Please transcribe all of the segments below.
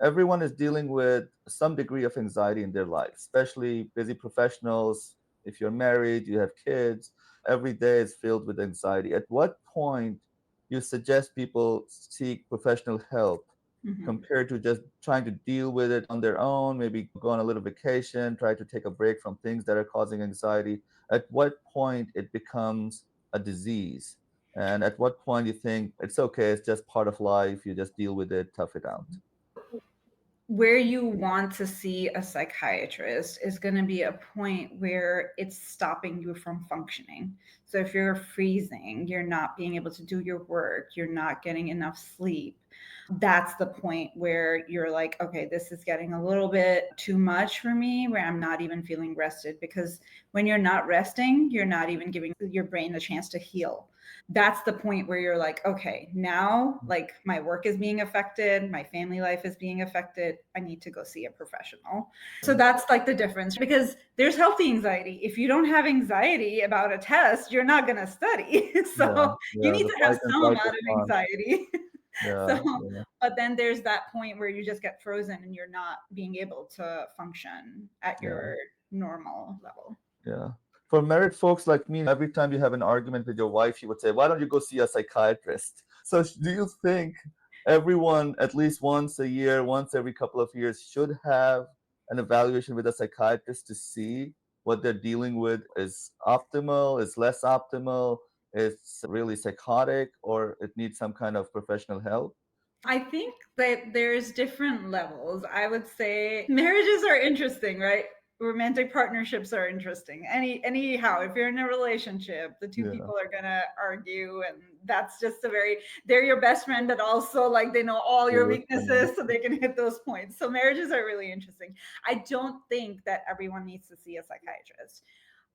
everyone is dealing with some degree of anxiety in their life, especially busy professionals. If you're married, you have kids, every day is filled with anxiety. At what point you suggest people seek professional help Mhm. compared to just trying to deal with it on their own, maybe go on a little vacation, try to take a break from things that are causing anxiety? At what point it becomes a disease? And at what point you think it's okay, it's just part of life, you just deal with it, tough it out? Where you want to see a psychiatrist is going to be a point where it's stopping you from functioning. So if you're freezing, you're not being able to do your work, you're not getting enough sleep, that's the point where you're like, okay, this is getting a little bit too much for me, where I'm not even feeling rested. Because when you're not resting, you're not even giving your brain a chance to heal. That's the point where you're like, okay, now like my work is being affected, my family life is being affected. I need to go see a professional. So that's like the difference, because there's healthy anxiety. If you don't have anxiety about a test, you're not going to study. Yeah, So you yeah, need the to have fight and some flight amount of response. anxiety. Yeah, So, yeah, but then there's that point where you just get frozen and you're not being able to function at yeah, your normal level. yeah. For married folks like me, every time you have an argument with your wife, you would say, "Why don't you go see a psychiatrist?" So, do you think everyone, at least once a year, once every couple of years, should have an evaluation with a psychiatrist to see what they're dealing with is optimal, is less optimal, is really psychotic, or it needs some kind of professional help? I think that there's different levels. I would say marriages are interesting, right? Romantic partnerships are interesting. Anyhow, if you're in a relationship, the two Yeah, people are gonna argue, and that's just a very, they're your best friend, but also like they know all your true. I know. weaknesses, so they can hit those points. So marriages are really interesting. I don't think that everyone needs to see a psychiatrist.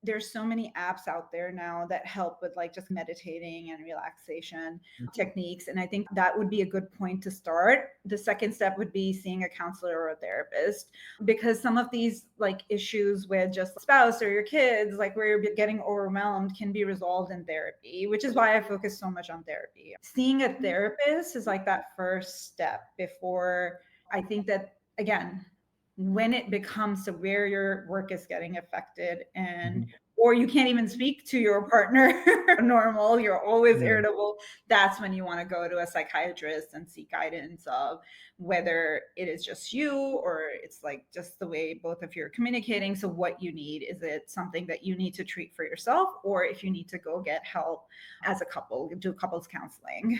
There's so many apps out there now that help with like just meditating and relaxation techniques, and I think that would be a good point to start. The second step would be seeing a counselor or a therapist, because some of these like issues with just spouse or your kids, like where you're getting overwhelmed, can be resolved in therapy, which is why I focus so much on therapy. Seeing a therapist is like that first step before, I think that, again, when it becomes to where your work is getting affected, and Mhm. or you can't even speak to your partner normal, you're always Yeah. irritable, that's when you want to go to a psychiatrist and seek guidance of whether it is just you or it's like just the way both of you are communicating. So what you need, is it something that you need to treat for yourself, or if you need to go get help as a couple, do couples counseling.